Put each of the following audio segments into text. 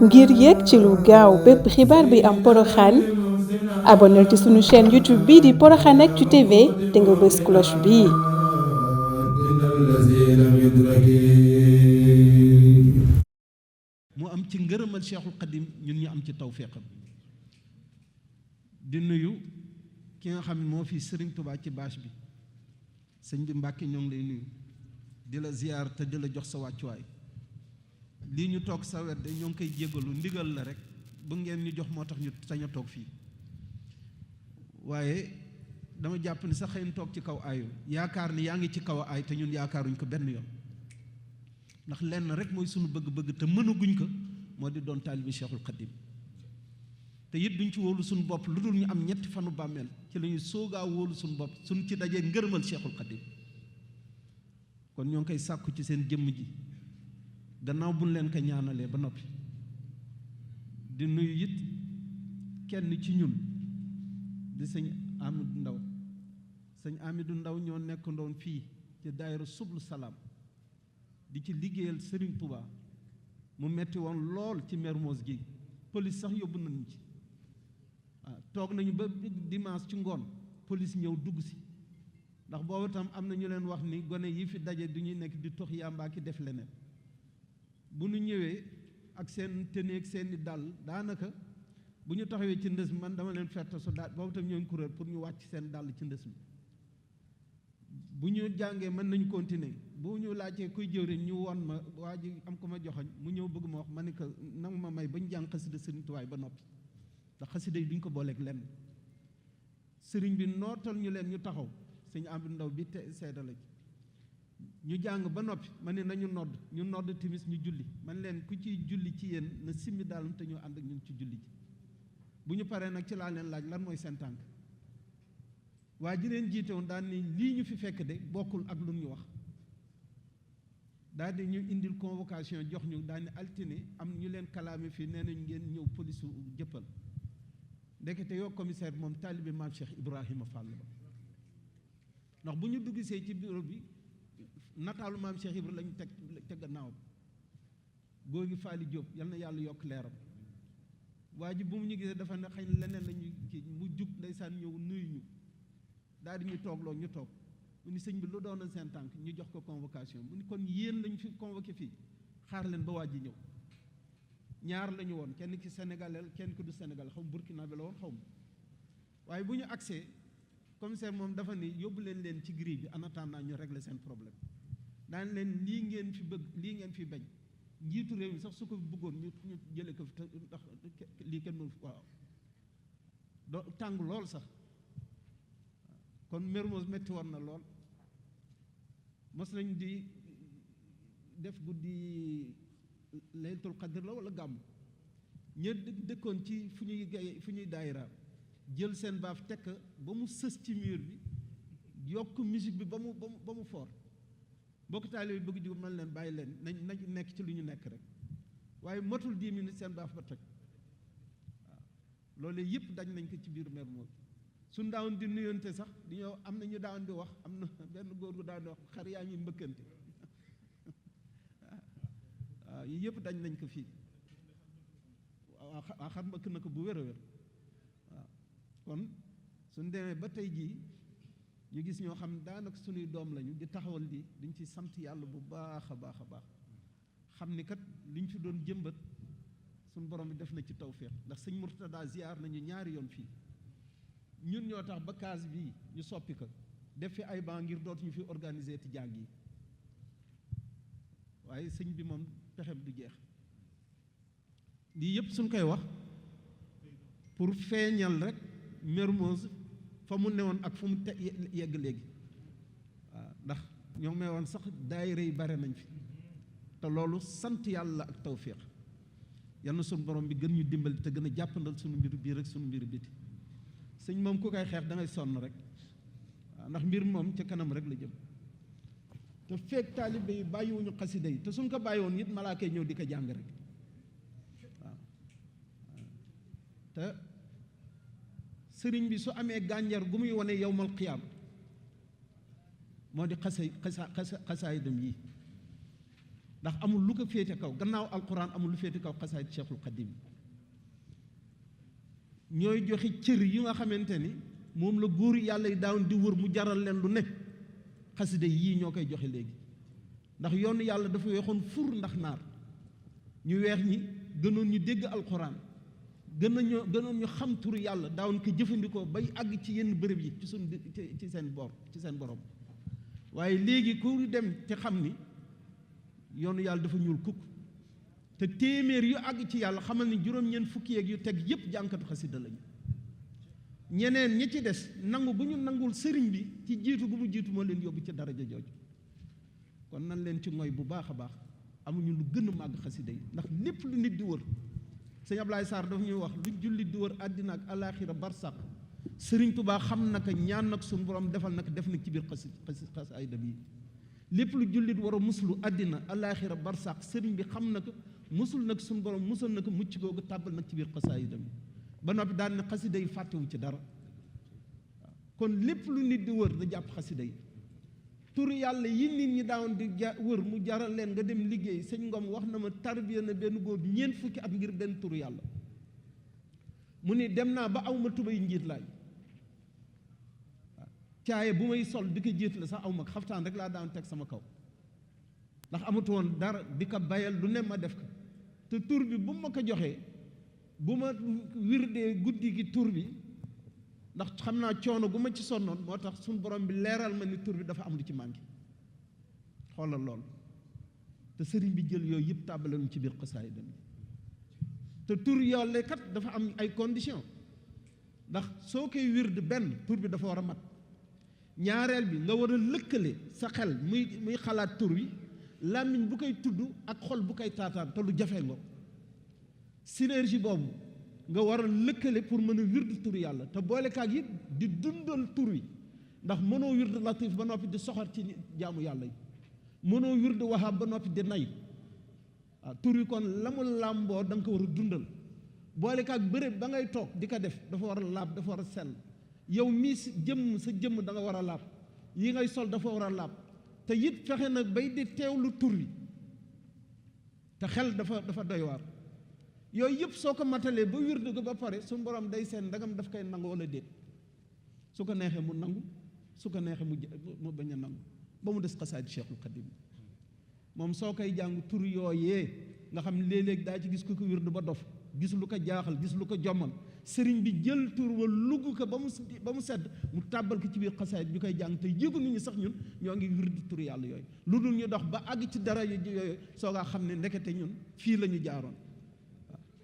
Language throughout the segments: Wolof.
ngir yéeg ci lu gaaw bépp xibaar bi am Porokhane abonneel ci sunu chaîne YouTube bii di Porokhane Actu TV te nga bës cloche bii. mu am ci ngërëmal Cheikhul Khadim ñun ñu am ci tawféexam di nuyu ki nga xam ne moo fi Serigne Touba ci bâche bi sëñ bi Mbàkke ñoo ngi lay nuyu di la ziyaar te di la jox sa wàccuwaay lii ñu toog sa wet de ñoo ngi koy jégalu ndigal la rek bu ngeen ñu jox moo tax ñu sañ a toog fii waaye dama jàpp ni sax xëy na toog ci kaw aayul yaakaar ni yaa ngi ci kaw aay te ñun yaakaaruñ ko benn yoon ndax lenn rek mooy sunu bëgg-bëgg te mënaguñ ko moo di doon taalibi Cheikhul Khadim te it duñ ci wóolu suñu bopp lu dul ñu am ñetti fanu bàmmeel ci la ñuy soogaa wóolu suñu bopp suñ ci dajee ngërëmal Cheikhul Khadim kon ñoo ngi koy sàkku ci seen jëmm ji gannaaw buñ leen ko ñaanalee ba noppi di nuyu it kenn ci ñun di sëñ Amidou Ndaw sëñ Amidou Ndaw ñoo nekk ndoon fii ci daayira Sublu Salaam di ci liggéeyal Serigne Touba mu metti woon lool ci Mermoz gi police sax yóbbu nañu ci toog nañu ba dimanche ci ngoon police ñëw dugg si ndax boobu tam am na ñu leen wax ni gone yi fi daje du ñuy nekk di tox yàmbaa ki def leneen bu ñu ñëwee ak seen tenue ak seen i dàll daanaka bu ñu taxawee ci ndës mi man dama leen ferte so daal boobu tam ñoo ngi kuréel pour ñu wàcc seen dàll ci ndës mi bu ñu jàngee mën nañu continuer bu ñu laajtee kuy jëwriñ ñu won ma waa ji am ko ma joxoñ mu ñëw bëgg ma wax ma ne ko nang ma may ba ñu jàng xasida sëriñ Tuubaa ba noppi ndax xasida yi duñ ko booleeg lenn sëriñ bi nootal ñu leen ñu taxaw sëñ Amidou Ndaw bi te seeda la ci ñu jàng ba noppi ma ne nañu ñu nodd timis ñu julli man leen ku ciy julli ci yéen na simmi daalum te ñu ànd ak ñun ci julli ji bu ñu paree nag ci laa leen laaj lan mooy seen tànk waa ji leen jiite woon daal ni lii ñu fi fekk de bokkul ak lu ñu wax daal di ñu indil convocation jox ñu daal ni altine am ñu leen kalaame fii nee nañ ngeen ñëw police jëppal ndekete yoo commissaire moom taalibe maam Cheikh Ibrahima Fall ba ndax bu ñu duggsee ci bureau bi nataalu maam Cheikh Ibrahima lañu teg gannaaw góor gi Faali Jóob yal na yàlla yokk leeram waa ji bu mu ñu gisee dafa ne xëy na leneen lañu kii mu jug ndeysaan ñëw nuyu ñu daal di ñu toogloo ñu toog mu ni sëñ bi lu doon seen tànk ñu jox ko convocation mu ni kon yéen lañ fi convoqué fii xaar leen ba waa ji ñëw ñaar la ñu woon kenn ki sénégalais kenn ki du sénégal xaw ma burkinabé la woon xaw ma waaye bu ñu agsee commissaire moom dafa ni yóbbu leen ci grille bi en attendant ñu régler seen problème daan leen lii ngeen fi bëgg lii ngeen fi bañ njiitu réew mi sax su ko bëggoon ñu jële ko fi ndax lii kenn mënu waaw do tàng lool sax kon Mermoz metti woon na lool mos nañ di def guddi laylatul qadr la wala gàmm ña dëkkoon ci fu ñuy daayira jël seen baaf tekk ba mu sës ci mur bi yokk musique bi ba mu foor mbokk taalibe bi bëgg jóg man leen bàyyi leen nañ nekk ci lu ñu nekk rek waaye motul 10 minutes seen baaf ba toj waaw loolu yëpp dañ nañ ko ci biir Mermoz suñ daawoon di nuyonte sax di ñëw am na ñu daawoon di wax am na benn góor gu daan di wax xar yaa ngi mbëkkante waaw yii yëpp dañ nañ ko fii waaw xar mbëkk na ko bu wér a wér waaw kon suñ demee ba tey jii ñu gis ñoo xam daanaka suñuy doom lañu di taxawal lii dañ ci sant yàlla bu baax a baax a baax xam ni kat liñ fi doon jëmbat suñ borom bi def na ci tawféex ndax sëñ Murtada ziar nañu ñaari yoon fii ñun ñoo tax ba kaas bii ñu soppi ko def fi ay banc ngir dootuñu fi organiser ti jàng yi waaye sëñ bi moom pexem du jeex lii yëpp suñ koy wax pour feeñal rek Mermoz fa mu newoon ak fu mu yegg léegi waaw ndax ñoo may woon sax daayira yi bare nañ fi te loolu sant yàlla ak tawféex yal na suñu borom bi gën ñu dimbali te gën a jàppandal suñu mbiru biir rek suñu mbiru biti sëñ moom ku koy xeex da ngay sonn rek waaw ndax mbir moom ca kanam rek la jëm te feek taalibe yi bàyyiwuñu xasida yi te suñ ko bàyyi woon it malaaka yi ñëw di ko jàng rek waaw te sëriñ bi su amee gànjar gu muy wane yowmal qiyaam moo di xasaayidam yi ndax amul lu ko féete kaw gannaaw alquran amul lu féete kaw xasaayid Cheikhul Xadim ñooy joxe cër yi nga xamante ni moom la góor yàlla yi daawoon di wër mu jaral leen lu ne xasida yii ñoo koy joxe léegi ndax yoonu yàlla dafa weexoon fur ndax naar ñu weex ñi gënoon ñu dégg alquran gënoon ñu xam turu yàlla daawoon ko jëfandikoo bay àgg ci yenn bërëb yi ci seen borom waaye léegi ku dem te xam ni yoonu yàlla dafa ñuul kukk te téeméer yu àgg ci yàlla xamal ni juróom-ñeent fukki yeeg yu teg yépp jànkatu xasida lañu ñeneen ñi ci des nangu bu ñu nangul sëriñ bi ci jiitu gu mu jiitu moo leen yóbbu ci daraja jooju kon nan leen ci ngoy bu baax a baax amuñu lu gën a màgg xasida yi ndax lépp lu nit di wër sëñ Ablaye Sarr dafa ñuy wax lu jullit di wër àddina ak alaaxira barsàq sëriñ Tuubaa xam na ko ñaan nag suñu borom defal nag def na ci biir xasaayid bi lépp lu jullit war a muslu àddina alaaxira barsàq sëriñ bi xam na ko musul nag suñu borom musal na ko mucc googu tàbbal nag ci biir xasaayid bi ba noppi daan ne xasida yi fàttewu ci dara kon lépp lu nit di wër da jàpp xasida yi tur yàlla yi nit ñi daawoon di wër mu jaral leen nga dem liggéey sëñ Ngom wax na ma tarbiya na benn góor ñeent fukki at ngir benn tur yàlla mu ni dem naa ba awma tubay njiit laay caaye bu may sol di ko jiit la sax aw ma xaftaan rek laa daan teg sama kaw ndax amatu woon dara di ko bayal lu ne ma def ko te tur bi bu ma ko joxee bu ma wirdee guddi gi tur bi ndax xam naa coono gu ma ci sonnoon moo tax suñu borom bi leeral ma ni tur bi dafa am lu ci manqué xoolal lool te sëriñ bi jël yooyu yëpp tàbbaleenu ci biir xasaayid dem te tur yàlla kat dafa am ay conditions ndax soo koy wird benn tur bi dafa war a mat ñaareel bi nga war a lëkkale sa xel muy xalaat tur wi làmmiñ bu koy tudd ak xol bu koy taataan te lu jafe nga synergie boobu nga war a lëkkale pour mën a wird tur yàlla te boolekaag yi di dundal tur wi ndax mënoo wird latif ba noppi di soxor ci jaamu yàlla yi mënoo wird wahab ba noppi di nay waaw tur wi kon la mu làmboo da nga ko war a dundal boolekaag bërëb ba ngay toog di ko def dafa war a laab dafa war a sell yow mii sa jëmm da nga war a laab yi ngay sol dafa war a laab te it fexe nag bay di teewlu tur wi te xel dafa doy waar yooyu yëpp soo ko matalee ba wirdu ko ba pare suñu borom day seen ndagam daf koy nangu wala déet su ko neexee mu nangu su ko neexee mu bañ a nangu ba mu des xasaayid Cheikhul Xadim moom soo koy jàng tur yooyee nga xam léeg-léeg daa ci gis ku ko wirdu ba dof gis lu ko jaaxal gis lu ko jommal sëriñ bi jël tur wa lugg ko ba mu sedd mu tàbbal ko ci biir xasaayid ñu koy jàng te yëgu nit ñi sax ñun ñoo ngi wirdu tur yàlla yooyu lu dul ñu dox ba àgg ci dara yooyu soo ngaa xam ne ndekete ñun fii la ñu jaaroon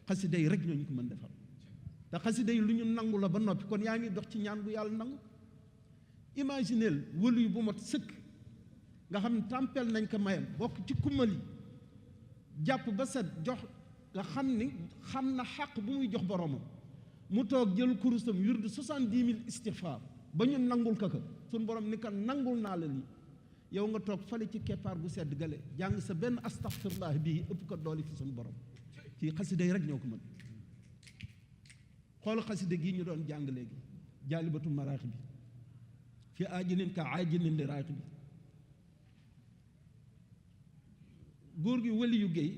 xasida yi rek ñooñu ko mën defal te xasida yi lu ñu nangu la ba noppi kon yaa ngi dox ci ñaan bu yàlla nangu imagineel wëlu yu bu mat sëkk nga xam ne tàmpel nañ ko mayam bokk ci kummali jàpp ba set jox nga xam ni xam na xàq bu muy jox boromam mu toog jël kurusam wirdu 70 000 istighfar ba ñu nangul ko suñu borom ni ko nangul naa la lii yow nga toog fale ci keppaar bu sedd gale jàng sa benn astaghfirullah bii ëpp ko dooli fi suñu borom ci xasida yi rek ñoo ko mën xool xasida gii ñu doon jàng léegi jaalibatu maraaxi bi fi aajilin ka aajilin li raaxi bi góor gi wali yu géey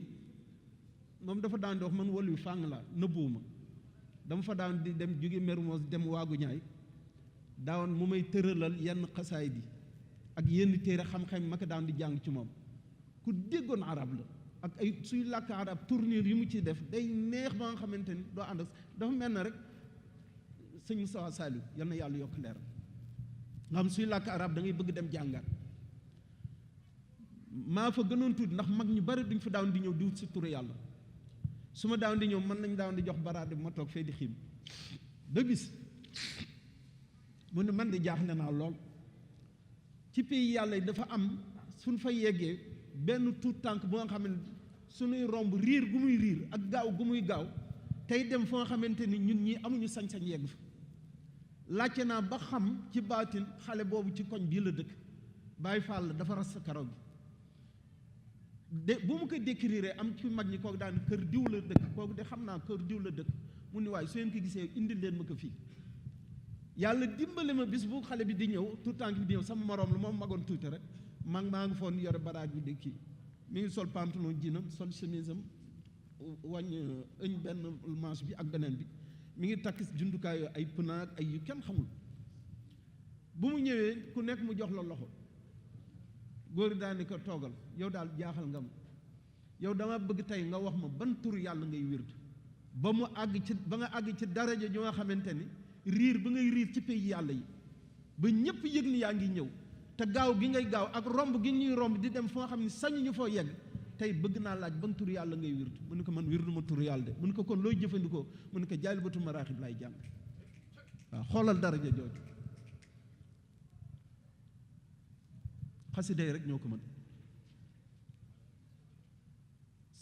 moom dafa daan di wax man wali yu fàng la nëbbuwuma dama fa daan di dem jóge Mermoz dem waagu ñaay daawoon mu may tëralal yenn xasaay bi ak yenn téere xam-xam ma ko daan di jàng ci moom ku déggoon arab la ak ay suy làkk arab tournure yi mu ciy def day neex ba nga xamante ni doo ànd ak dafa mel na rek sëñ Moussa Saliou yal na yàlla yokk leeram nga xam suy làkk arab da ngay bëgg dem jàngaat maa fa gënoon tuuti ndax mag ñu bari duñ fa daawoon di ñëw di wut si turu yàlla su ma daawoon di ñëw mën nañ daawoon di jox baraade bu ma toog fee di xiim ba bis mu ne man di jaaxle naa lool ci pays yàlla yi dafa am suñ fa yeggee benn tuut tànk bu nga xam ne suñuy romb riir gu muy riir ak gaaw gu muy gaaw tey dem fa nga xamante ni ñun ñii amuñu sañ-sañ yegg fa laajte naa ba xam ci baatin xale boobu ci koñ bii la dëkk Baay Faal dafa ras sa karaw gi de bu mu ko décrire am ci mag ñi kooku daan kër diw la dëkk kooku de xam naa kër diw la dëkk mu ni waaye su ngeen ko gisee indil leen ma ko fii yàlla dimbale ma bis bu xale bi di ñëw tout tànk bi di ñëw sama moroom la moom magoon tuuti rek maa ngi foon yore baraaj bi di kii mi ngi sol pantalon jiinam sol chemise am wàññ ëñ benn manche bi ak beneen bi mi ngi takk jumtukaayu ay pneu ak ay yu kenn xamul bu mu ñëwee ku nekk mu jox la loxo góor gi daal ni ko toogal yow daal jaaxal nga ma yow dama bëgg tey nga wax ma ban tur yàlla ngay wird ba mu àgg ci ba nga àgg ci daraja ju nga xamante ni riir ba ngay riir ci pays yàlla yi ba ñépp yëg ni yaa ngi ñëw te gaaw gi ngay gaaw ak romb gi ñuy romb di dem foo nga xam ne sañu ñu foo yegg tey bëgg naa laaj ban tur yàlla ngay wird mu ne ko man wirdu ma tur yàlla de mu ne ko kon looy jëfandikoo mu ne ko Jaalibatu Maraaxib laay jàng waaw xoolal daraja jooju xasida yi rek ñoo ko mën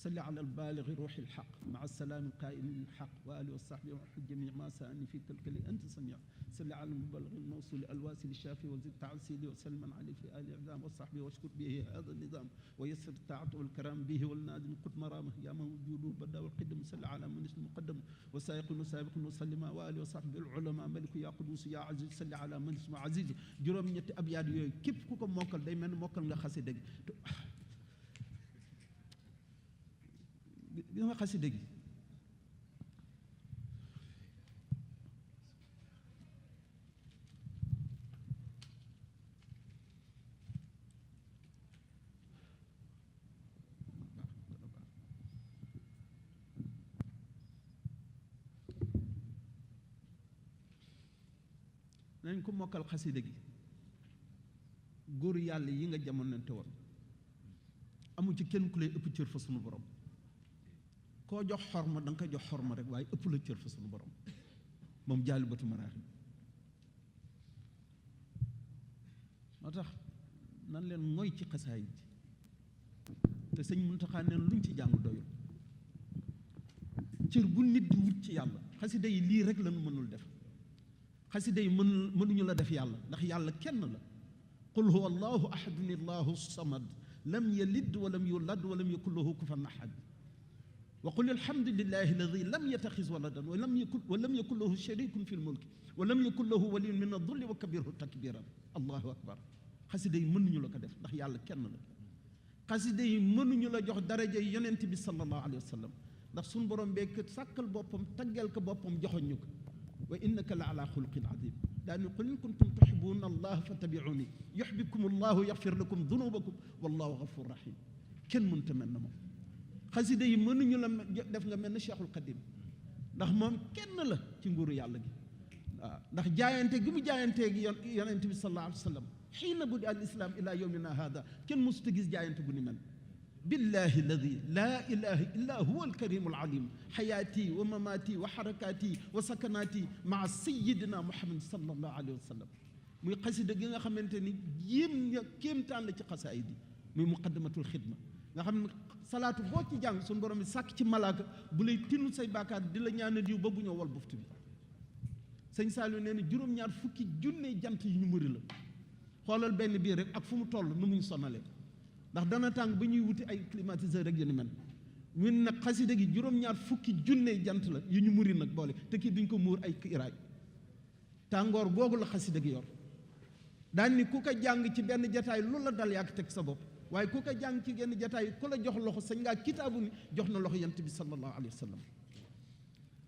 salli ala albaligi ruuxi alxaq maa salaami alqaaili lilxaq wa alihi wa sahbi wa jamii ma saani fi kalkali anta samia salli ala almubaligi almawsuli alwasili shafi wa zid taasili wa salman alayhi fi ali idam wa sahbi washkur bihi hada nizam wa yassir taata walkaram bihi walnaadin qut marama ya man wujudu bada walqidam salli ala man ismu muqaddam wa saayiqun wa saabiqun wa sallima wa alihi wa sahbi alulama maliku ya qudus ya aziz salli ala man ismu aziz juróom-ñetti abyaat yooyu képp ku ko mokkal day mel ni mokkal nga xasida gi gis nga xasida gi nañ ko mokkal xasida gi góor yàlla yi nga jamonante woon amu ci kenn ku lay ëpp cër fa sunu borom koo jox xorma da nga ko jox xorma rek waaye ëpp la cër fa sunu borom moom Jaalibatu Maraaxib moo tax nan leen mooy ci xasaayid te sëñ Muntaxa neen luñ ci jàng doyul cër bu nit di wut ci yàlla xasida yi lii rek lañu mënul def xasida yi mënuñu la def yàlla ndax yàlla kenn la qul huwa allahu ahadun allahu samad lam yalid walam yulad walam yakun lahu kufuwan ahad wa qul alhamdulillahi alladi lam yattaxiz waladan wa lam yakun lahu sharikun fi lmulki wa lam yakun lahu waliyun min adulli wa kabirhu takbiran allahu akbar xasida yi mënuñu la ko def ndax yàlla kenn la xasida yi mënuñu la jox daraja yi yonent bi sallallahu alayhi wa sallam ndax suñu borom beek sàkkal boppam taggal ko boppam joxoñ ñu ko wa innaka la ala xuluqin azim daani qul in kuntum tuhibbuna allah fattabi'uni yuhbibkum allahu yaxfir lakum dunubakum wallahu gafur rahim kenn mënta mel na moom xasida yi mënuñu la def nga mel ne Cheikhul Xadim ndax moom kenn la ci nguuru yàlla gi waaw ndax jaayante gi mu jaayanteegi yonent bi sallallahu alayhi wa sallam xiina budi al islam ila yowmina hada kenn mësuta gis jaayante bu ni mel billahi alladi laa ilaha illa huwa alkarimu alalim xayaati wa mamaati wa xarakaati wa sakanaati maa sayidina muhammad sallallahu alayhi wa sallam muy xasida gi nga xamante ni kéemtaan la ci xasaayid yi muy muqaddamatul xidma nga xam ne salaatu boo ci jàng suñu borom bi sàkk ci malaaka bu lay tinnu say baakaar di la ñaanal diw ba bu ñëw wal buftu bi sëñ Saliou nee na juróom-ñaar fukki junne jant yi ñu muri la xoolal benn bii rek ak fu mu toll nu mu ñu sonalee ndax dana tàng ba ñuy wuti ay climatiseur rek yu ni mel ñun nag xasida gi juróom-ñaar fukki junne jant la yu ñu muri nag boole te kii duñ ko muur ay kiraay tàngoor googu la xasida gi yor daan ni ku ko jàng ci benn jataay lu la dal yàgg teg sa bopp waaye ku ko jàng ci genn jataay ku la jox loxo sañ ngaa kitaabu ni jox na loxo yonent bi sallallahu alayhi wa sallam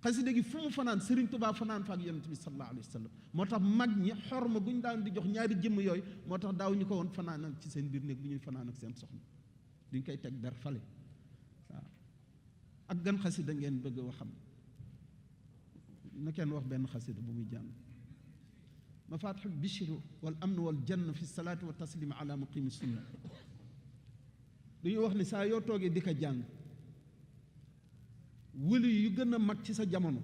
xasida gi fu mu fanaan Serigne Touba fanaan fa ak yonent bi sallallahu alayhi wa sallam moo tax mag ñi xorma gu ñu daan di jox ñaari jëmm yooyu moo tax daaw ñu ko woon fanaanal ci seen biir néeg bu ñuy fanaan ak seen soxna duñ koy teg ber fale waaw ak gan xasida ngeen bëgg a xam na kenn wax benn xasida bu muy jàng mafatihul bishru wal amn wal jann fi salaati wa taslim ala muqimi sunna dañuy wax ni saa yoo toogee di ko jàng wëli yu gën a mag ci sa jamono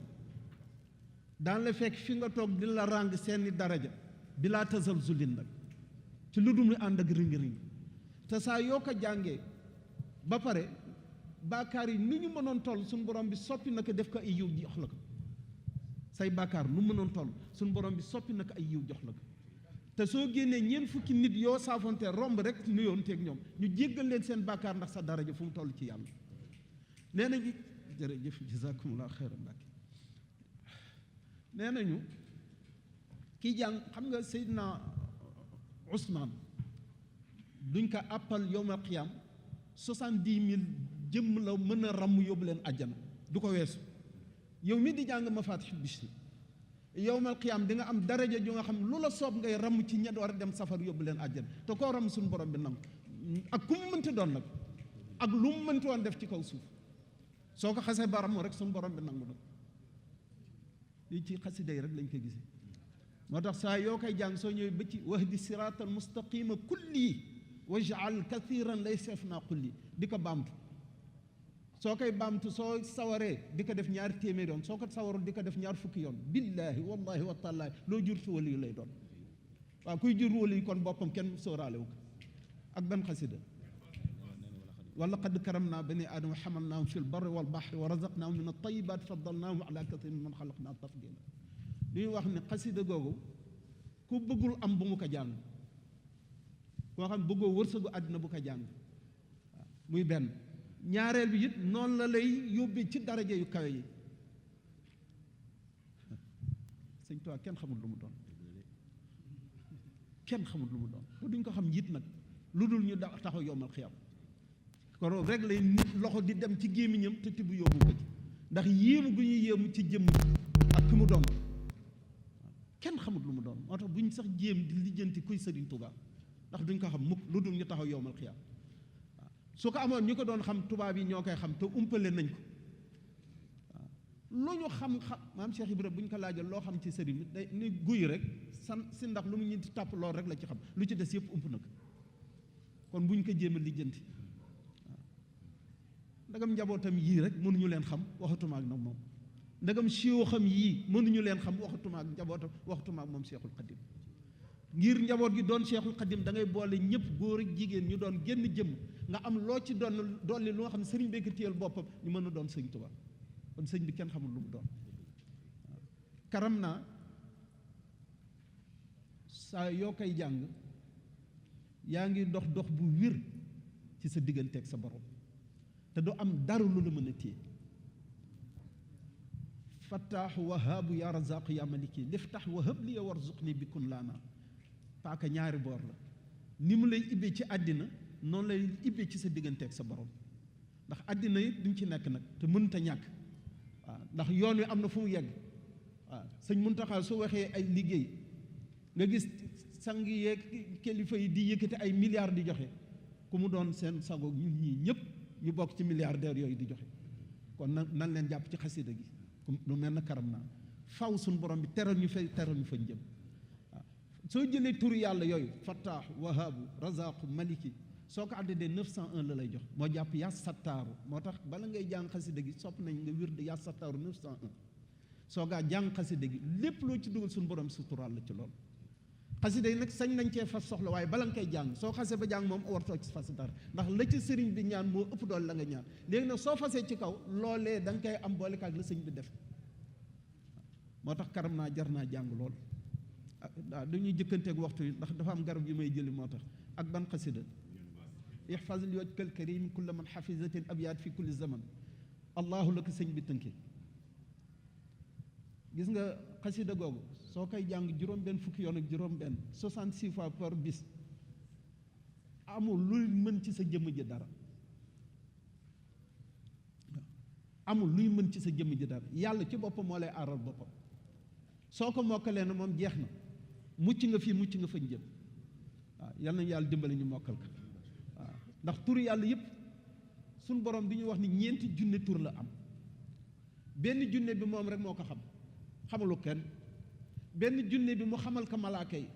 daan la fekk fi nga toog di la ràng seeni daraja bi laa tasal zulin nag ci lu dul ànd ak ringi-ringi te saa yoo ko jàngee ba pare baakaar yi ni ñu mënoon toll suñu borom bi soppi na ko def ko ay yiw jox la ko say baakaar nu mënoon toll suñu borom bi soppi na ko ay yiw jox la ko te soo génnee ñeent fukki nit yoo saafonte romb rek nuyoonteeg ñoom ñu jéggal leen seen bàkkaar ndax sa daraja fu mu toll ci yàlla nee nañu jërëjëf jazakumullah xeyran Mbàkke nee nañu kii jàng xam nga Seydina Ousmane duñ ko àppal yowmal qiyaam 70 000 jëmm la mën a ramm yóbbu leen àjjana du ko weesu. yow mi di jàng mafatihul bichri yowmal qiyaam di nga am daraja ju nga xam lu la soob ngay ramm ci ña war a dem safar yóbbu leen àjjana te koo ramm suñu borom bi nangu ak ku mu mënti doon nag ak lu mu mënti woon def ci kaw suuf soo ko xasee ba ramm rek suñu borom bi nangu na lii ci xasida yi rek lañ koy gisee. moo tax saa yoo koy jàng soo ñëwee ba ci wahdi siraatal mustaqima kulli waj'al kathiran laysa fna kulli di ko baamtu soo koy baamtu soo sawaree di ko def ñaari téeméer yoon soo ko sawarul di ko def ñaar fukki yoon billaahi wallahi wa taalaahi loo jur ci wali yu lay doon. waaw kuy jur wali yi kon boppam kenn sóoraale wu ko ak ban xasida wala qad karamna bani aadama xamalnaahum fi lbarri walbaxri wa razaqnaahum min altayibat faddalnaahum ala kathirin man xalaqna tafdila li ñuy wax ne xasida googu ku bëggul am bu mu ko jàng koo xam bëggoo wërsëgu àddina bu ko jàng waaw muy benn. ñaareel bi it noonu la lay yóbbee ci daraja yu kawe yi sëñ Tuubaa kenn xamul lu mu doon kenn xamul lu mu doon te duñ ko xam njiit nag lu dul ñu taxaw yowmal xiyam kon rek lay nit loxo di dem ci gémmiñam te tibb yóbbu ko ci ndax yéemu gu ñuy yéemu ci jëmm ak ki mu doon kenn xamul lu mu doon moo tax buñ sax jéem di lijjanti kuy Sëriñ Tuubaa ndax duñ ko xam mukk lu dul ñu taxaw yowmal xiyam su ko amoon ñu ko doon xam tubaab yi ñoo koy xam te umpale nañ ko waaw lu ñu xam-xam maam Cheikh Ibrahima bu ñu ko laajal loo xam ci sëriñ bi day ni guy rek si ndax lu mu ñeenti tàpp lool rek la ci xam lu ci des yëpp ump na ko kon bu ñu ko jéem a lijjanti waaw ndagam njabootam yii rek mënuñu leen xam waxatuma ak nag moom ndagam siwo xam yii mënuñu leen xam waxatuma ak njabootam waxatuma ak moom Cheikhul Khadim ngir njaboot gi doon Cheikhul Khadim da ngay boole ñëpp góor ak jigéen ñu doon génn jëmm nga am loo ci doon dolli lu nga xam ne sëriñ bi ko téyel boppam ñu mën a doon sëñ Tuubaa kon sëñ bi kenn xamul lu mu doon waaw karam naa saa yoo koy jàng yaa ngi dox dox bu wér ci sa digganteeg sa borom te du am dara lu la mën a téye fattaaxu wahaabu yaa razaqu yaa maliki liftax wahab li ya warzuqni bi kun laana paaka ñaari boor la ni mu lay ibbee ci àddina noonu lay ibbee ci sa digganteeg sa borom ndax àddina yi duñ ci nekk nag te mënta ñàkk waaw ndax yoon wi am na fu mu yegg waaw sëñ Muntaxa su waxee ay liggéey nga gis sang yeeg kilifa yi di yëkkati ay milliards di joxe ku mu doon seen sago ñun ñii ñëpp ñu bokk ci milliardaires yooyu di joxe kon nan leen jàpp ci xasida gi lu mel na karam naa faw suñu borom bi teral ñu fay teral ñu fañ jëm waaw soo jëlee turu yàlla yooyu fattaaxu wahaabu razaqu maliki soo ko àddee 901 la lay jox moo jàpp yaa sattaaru moo tax bala ngay jàng xasida gi sopp nañ nga wird yaa sattaaru 901 soo gaa jàng xasida gi lépp loo ci dugal suñu borom suturaal la ci loolu xasida yi nag sañ nañ cee fas soxla waaye bala nga koy jàng soo xasee ba jàng moom wartoo ci fas dara ndax la ci sëriñ bi ñaan moo ëpp doole la nga ñaan léegi nag soo fasee ci kaw loolee da nga koy am boole kaag la sëñ bi def moo tax karam naa jar naa jàng lool waaw dañuy jëkkanteeg waxtu yi ndax dafa am garab yi may jëli moo tax ak ban xasida ihfaz li wajhikal karim kulla man hafizatil abyaat fi kulli zaman allahu la ko sëñ bi tënkee gis nga xasida googu soo koy jàng juróom-benn fukki yoon ak juróom-benn 66 fois par bis amul luy mën ci sa jëmm ji dara amul luy mën ci sa jëmm ji dara yàlla ci boppam moo lay aaral boppam soo ko mokkalee na moom jeex na mucc nga fii mucc nga fañ jëm waaw yal nañu yàlla dimbali ñu mokkal ko waaw ndax tur yàlla yëpp suñ borom bi ñu wax ni 4 junne tur la am benn junne bi moom rek moo ko xam xamalu kenn benn junne bi mu xamal ko malaaka yi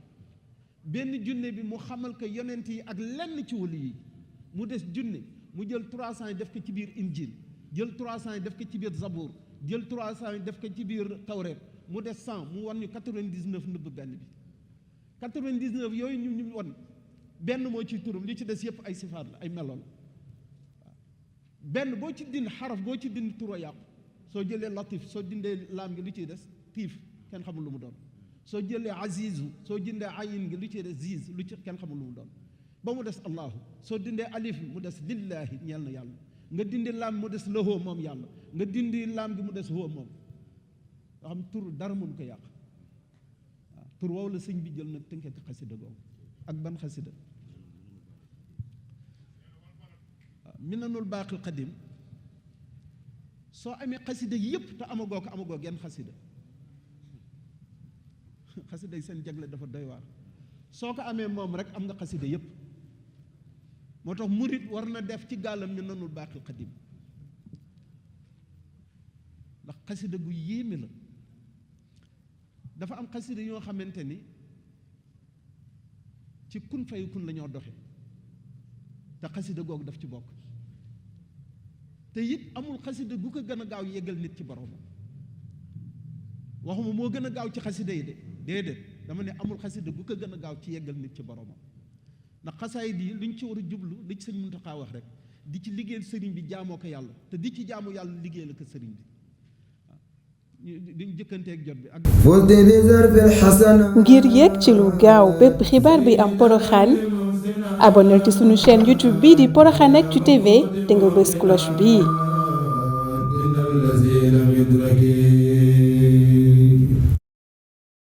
benn junne bi mu xamal ko yonent yi ak lenn ci wali yi mu des junne mu jël 300 yi def ko ci biir injil jël 300 yi def ko ci biir zabour jël 300 yi def ko ci biir tawreet mu des 100 mu wan ñu 99 nëbb benn bi 99 yooyu ñu wan benn moo ciy turam li ci des yëpp ay sifaat la ay meloon waaw benn boo ci dind xaraf boo ci dind turo yàqu soo jëlee latif soo dindee laam gi lu ciy des tiif kenn xamul lu mu doon soo jëlee azizu soo dindee ayin gi lu ciy des ziz lu ci kenn xamul lu mu doon ba mu des allahu soo dindee alif mu des lillahi ñeel na yàlla nga dindi laam mu des lahoo moom yàlla nga dindi laam gi mu des hoo moom nga xam tur dara mënu ko yàq waaw tur woowu la sëñ bi jël nag tënkati xasida googu ak ban xasida waaw minanul baaqil qadim soo amee xasida yëpp te amagoo genn xasida xasida yi seen jagle dafa doy waar soo ko amee moom rek am nga xasida yëpp moo tax murit war na def ci gàllam minanul baaqil qadim ndax xasida gu yéeme la dafa am xasida yoo xamante ni ci kun fayu kun la ñoo doxe te xasida googu daf ci bokk te it amul xasida gu ko gën a gaaw yeggal nit ci boromam waxuma moo gën a gaaw ci xasida yi de déedéet dama ne amul xasida gu ko gën a gaaw ci yeggal nit ci boromam ndax xasaayid yi li ñu ci war a jublu li ci sëñ Muntaxa wax rek di ci liggéeyal sëriñ bi jaamoo ko yàlla te di ci jaamu yàlla liggéeyal ko sëriñ bi duñ jëkkanteeg jot bi ak ngir yegg ci lu gaaw bépp xibaar bi am Porokhane abonneel ci sunu chaîne YouTube bii di Porokhane Actu TV te nga bës cloche bii